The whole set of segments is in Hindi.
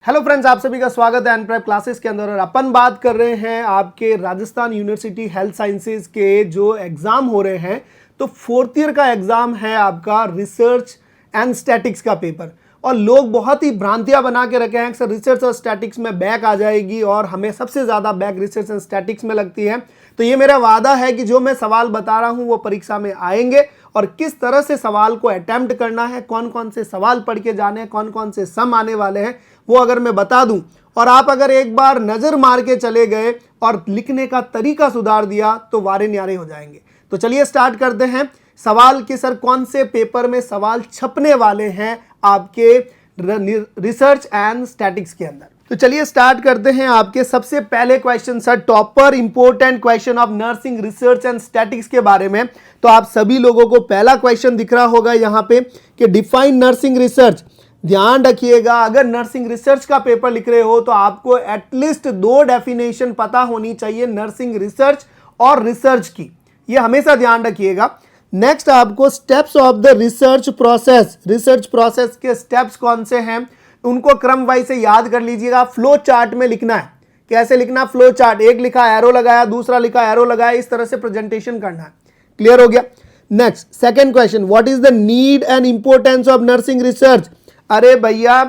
हेलो फ्रेंड्स, आप सभी का स्वागत है एनप्रेप क्लासेस के अंदर। और अपन बात कर रहे हैं आपके राजस्थान यूनिवर्सिटी हेल्थ साइंसेज के जो एग्जाम हो रहे हैं। तो फोर्थ ईयर का एग्जाम है आपका रिसर्च एंड स्टैटिक्स का पेपर। और लोग बहुत ही भ्रांतियां बना के रखे हैं कि सर रिसर्च और स्टैटिक्स में बैक आ जाएगी और हमें सबसे ज़्यादा बैक रिसर्च एंड स्टैटिक्स में लगती है। तो ये मेरा वादा है कि जो मैं सवाल बता रहा हूँ वो परीक्षा में आएंगे और किस तरह से सवाल को अटेम्प्ट करना है, कौन कौन से सवाल पढ़ के जाने हैं, कौन कौन से सम आने वाले हैं, वो अगर मैं बता दूं और आप अगर एक बार नजर मार के चले गए और लिखने का तरीका सुधार दिया तो वारे न्यारे हो जाएंगे। तो चलिए स्टार्ट करते हैं सवाल कि सर कौन से पेपर में सवाल छपने वाले हैं आपके रिसर्च एंड स्टैटिक्स के अंदर। तो चलिए स्टार्ट करते हैं आपके सबसे पहले question sir, topper important question of nursing research and statics के बारे में। तो आप सभी लोगों को पहला क्वेश्चन दिख रहा होगा यहाँ पे कि डिफाइन नर्सिंग रिसर्च। ध्यान रखिएगा, अगर नर्सिंग रिसर्च का पेपर लिख रहे हो तो आपको एटलीस्ट दो डेफिनेशन पता होनी चाहिए नर्सिंग रिसर्च और रिसर्च की, ये हमेशा ध्यान रखिएगा। नेक्स्ट आपको steps of the research process, research process के स्टेप्स कौन से हैं उनको क्रम वाइज से याद कर लीजिएगा। फ्लो चार्ट में लिखना है। कैसे लिखना? फ्लो चार्ट, एक लिखा एरो लगाया, दूसरा लिखा एरो लगाया, इस तरह से प्रेजेंटेशन करना है। क्लियर हो गया? Next second question, what is the need and importance of nursing research. अरे भैया,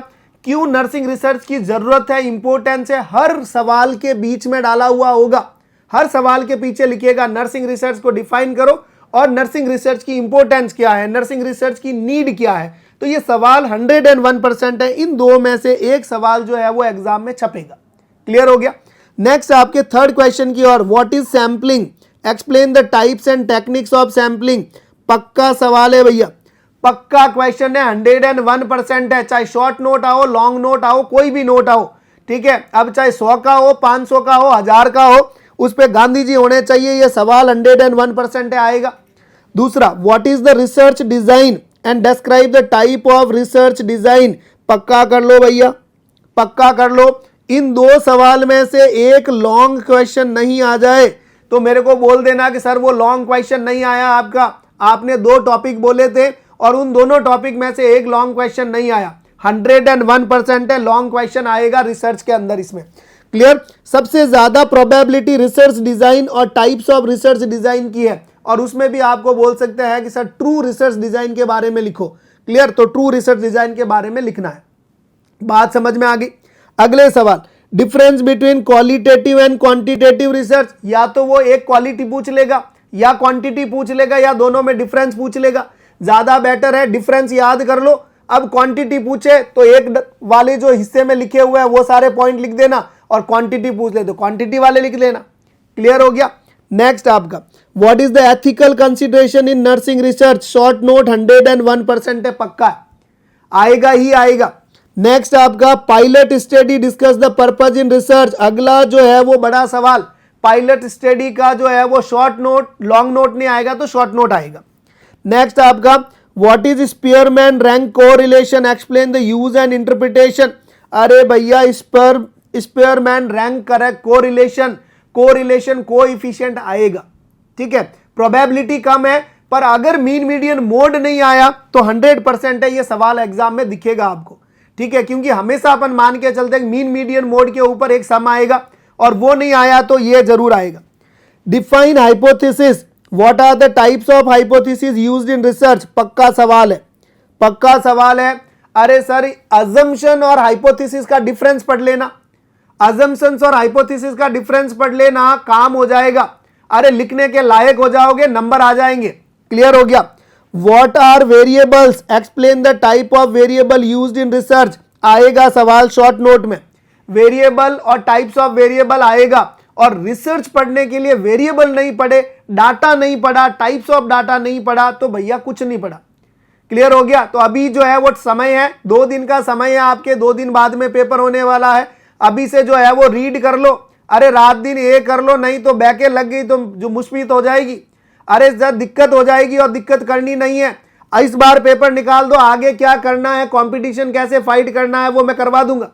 क्यों नर्सिंग रिसर्च की जरूरत है, इंपॉर्टेंस है, हर सवाल के बीच में डाला हुआ होगा। हर सवाल के पीछे लिखिएगा नर्सिंग रिसर्च को डिफाइन करो और नर्सिंग रिसर्च की इंपॉर्टेंस क्या है, नर्सिंग रिसर्च की नीड क्या है। तो ये सवाल 101% है। इन दो में से एक सवाल जो है वो एग्जाम में छपेगा। क्लियर हो गया? नेक्स्ट आपके थर्ड क्वेश्चन की ओर, what is sampling, explain the types and techniques of sampling. पक्का सवाल है भैया, पक्का क्वेश्चन है, 101% है। चाहे शॉर्ट नोट आओ, लॉन्ग नोट आओ, कोई भी नोट आओ, ठीक है। अब चाहे 100 का हो, 500 का हो, 1000 का हो, उस पे गांधी जी होने चाहिए। ये सवाल 101% है, आएगा। दूसरा, what is the research design and describe the type of research design. पक्का कर लो भैया, पक्का कर लो। इन दो सवाल में से एक लॉन्ग क्वेश्चन नहीं आ जाए तो मेरे को बोल देना कि सर वो लॉन्ग क्वेश्चन नहीं आया आपका, आपने दो टॉपिक बोले थे और उन दोनों टॉपिक में से एक लॉन्ग क्वेश्चन नहीं आया। 101% है, लॉन्ग क्वेश्चन आएगा रिसर्च के अंदर इसमें। क्लियर? सबसे ज्यादा प्रोबेबिलिटी रिसर्च डिजाइन और टाइप्स ऑफ रिसर्च डिजाइन की है और उसमें भी आपको बोल सकते हैं कि सर ट्रू रिसर्च डिजाइन के बारे में लिखो। क्लियर? तो ट्रू रिसर्च डिजाइन के बारे में लिखना है। बात समझ में आ गई? अगले सवाल, difference between qualitative and quantitative research. या तो वो एक क्वालिटी पूछ लेगा या क्वांटिटी पूछ लेगा या दोनों में डिफरेंस पूछ लेगा। ज्यादा बेटर है डिफरेंस याद कर लो। अब क्वांटिटी पूछे तो एक वाले जो हिस्से में लिखे हुए हैं वो सारे पॉइंट लिख देना और क्वांटिटी पूछ ले तो क्वांटिटी वाले लिख लेना। क्लियर हो गया? नेक्स्ट आपका, what is the ethical consideration in nursing research. Short note 101% है, पक्का है, आएगा ही आएगा। नेक्स्ट आपका, pilot study discuss the purpose in research. अगला जो है वो बड़ा सवाल, पायलट स्टडी का जो है वो शॉर्ट नोट, लॉन्ग नोट नहीं आएगा तो शॉर्ट नोट आएगा। नेक्स्ट आपका, what is Spearman rank correlation, explain the use and interpretation. अरे भैया, Spearman rank correct, correlation, correlation coefficient आएगा। ठीक है, प्रोबेबिलिटी कम है पर अगर मीन मीडियन मोड नहीं आया तो 100% है, ये सवाल एग्जाम में दिखेगा आपको। ठीक है, क्योंकि हमेशा अपन मान के चलते हैं मीन मीडियन मोड के ऊपर एक सम आएगा और वो नहीं आया तो ये जरूर आएगा। Define hypothesis, what are the types of hypothesis used in research. पक्का सवाल है, पक्का सवाल है। अरे सर, अजम्पशन और हाइपोथेसिस का डिफरेंस पढ़ लेना, अजम्पशंस और हाइपोथेसिस का डिफरेंस पढ़ लेना, काम हो जाएगा। अरे लिखने के लायक हो जाओगे, नंबर आ जाएंगे। क्लियर हो गया? What are variables, explain the type of variable used in research. आएगा सवाल शॉर्ट नोट में, वेरिएबल और टाइप्स ऑफ वेरिएबल आएगा। और रिसर्च पढ़ने के लिए वेरिएबल नहीं पढ़े, डाटा नहीं पढ़ा, टाइप्स ऑफ डाटा नहीं पढ़ा तो भैया कुछ नहीं पढ़ा। क्लियर हो गया? तो अभी जो है वो समय है, 2 दिन का समय है आपके, 2 दिन बाद में पेपर होने वाला है। अभी से जो है वो रीड कर लो। अरे रात दिन ये कर लो, नहीं तो बैके लग गई तो जो मुश्किल हो जाएगी। अरे जब दिक्कत हो जाएगी और दिक्कत करनी नहीं है। इस बार पेपर निकाल दो, आगे क्या करना है, कंपटीशन कैसे फाइट करना है वो मैं करवा दूंगा।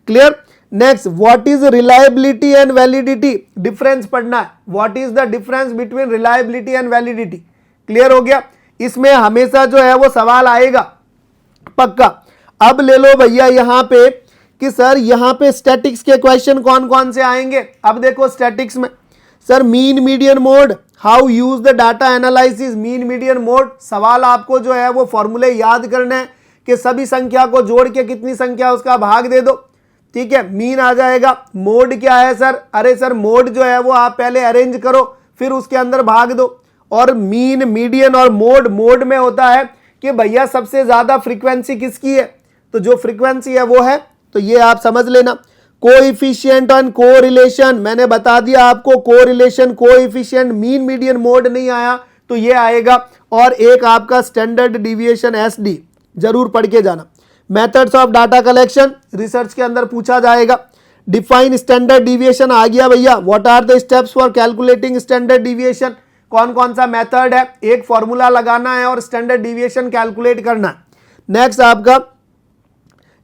Clear? Next, what is reliability and validity. Difference पढ़ना है, what is the difference between reliability and validity. Clear हो गया? इसमें हमेशा जो है वो सवाल आएगा, पक्का। अब ले लो भैया यहां पे कि सर यहां पे स्टैटिक्स के क्वेश्चन कौन कौन से आएंगे। अब देखो स्टैटिक्स में sir mean median mode, how use the data analysis. Mean median mode सवाल आपको जो है वो फॉर्मूले याद करने हैं कि सभी संख्या को जोड़ के कितनी संख्या उसका भाग दे दो, ठीक है, मीन आ जाएगा। मोड क्या है सर, अरे सर मोड जो है वो आप पहले अरेंज करो फिर उसके अंदर भाग दो। और मीन मीडियन और मोड, मोड में होता है कि भैया सबसे ज्यादा फ्रीक्वेंसी किसकी है, तो जो फ्रीक्वेंसी है वो है, तो ये आप समझ लेना। कोएफिशिएंट एंड कोरिलेशन, मैंने बता दिया आपको, correlation coefficient mean median mode नहीं आया तो ये आएगा। और एक आपका स्टैंडर्ड डिविएशन एसडी जरूर पढ़ के जाना। Methods of data collection research के अंदर पूछा जाएगा। डिफाइन स्टैंडर्ड डिविएशन आ गया भैया, what are the steps for calculating standard deviation, कौन कौन सा मेथड है, एक फॉर्मूला लगाना है और स्टैंडर्ड डिविएशन कैलकुलेट करना है। नेक्स्ट आपका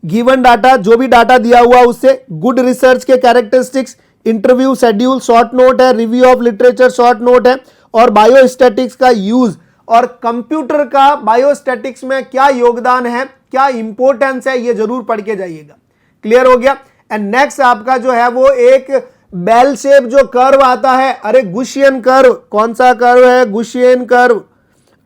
गिवन डाटा, जो भी डाटा दिया हुआ उससे गुड रिसर्च के characteristics, interview schedule short note है, review of literature short note है, और बायोस्टैटिक्स का यूज और कंप्यूटर का बायोस्टैटिक्स में क्या योगदान है, क्या इंपॉर्टेंस है, ये जरूर पढ़ के जाइएगा। क्लियर हो गया। एंड नेक्स्ट आपका जो है वो एक बेल शेप जो कर्व आता है, अरे गुशियन कर्व, कौन सा कर्व है, गुशियन कर्व,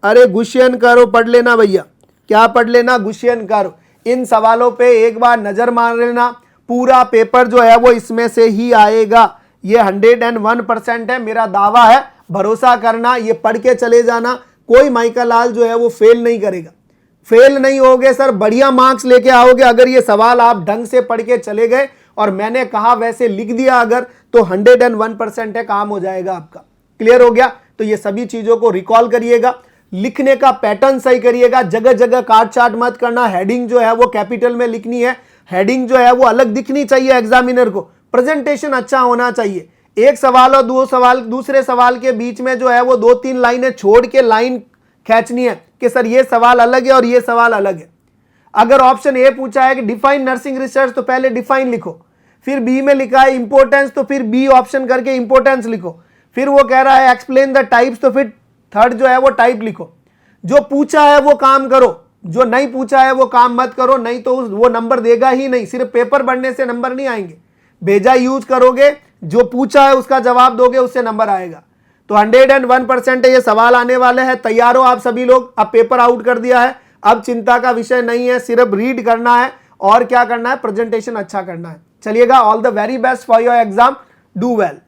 अरे गुशियन कर्व पढ़ लेना भैया, क्या पढ़ लेना, गुशियन कर्व। इन सवालों पे एक बार नजर मार लेना, पूरा पेपर जो है वो इसमें से ही आएगा। ये 101% है, मेरा दावा है, भरोसा करना, ये पढ़ के चले जाना, कोई माइकल लाल जो है वो फेल नहीं करेगा। फेल नहीं होगे सर, बढ़िया मार्क्स लेके आओगे अगर ये सवाल आप ढंग से पढ़ के चले गए और मैंने कहा वैसे लिख दिया अगर, तो 101% है, काम हो जाएगा आपका। क्लियर हो गया। तो ये सभी चीजों को रिकॉल करिएगा, लिखने का पैटर्न सही करिएगा, जगह जगह काट चाट मत करना। हेडिंग जो है वो कैपिटल में लिखनी है, हेडिंग जो है वो अलग दिखनी चाहिए एग्जामिनर को, प्रेजेंटेशन अच्छा होना चाहिए। एक सवाल और दो सवाल, दूसरे सवाल के बीच में जो है वो 2-3 लाइनें छोड़ के लाइन खींचनी है कि सर ये सवाल अलग है और ये सवाल अलग है। अगर ऑप्शन ए पूछा है कि डिफाइन नर्सिंग रिसर्च, तो पहले डिफाइन लिखो, फिर बी में लिखा है इंपोर्टेंस तो फिर बी ऑप्शन करके इंपोर्टेंस लिखो, फिर वो कह रहा है एक्सप्लेन द टाइप्स तो फिर थर्ड जो है वो टाइप लिखो। जो पूछा है वो काम करो, जो नहीं पूछा है वो काम मत करो, नहीं तो वो नंबर देगा ही नहीं। सिर्फ पेपर बढ़ने से नंबर नहीं आएंगे, भेजा यूज करोगे, जो पूछा है उसका जवाब दोगे, उससे नंबर आएगा। तो 101% ये सवाल आने वाले हैं। तैयार हो आप सभी लोग, अब पेपर आउट कर दिया है, अब चिंता का विषय नहीं है, सिर्फ रीड करना है और क्या करना है, प्रेजेंटेशन अच्छा करना है। चलिएगा, all the very best for your exam, do well.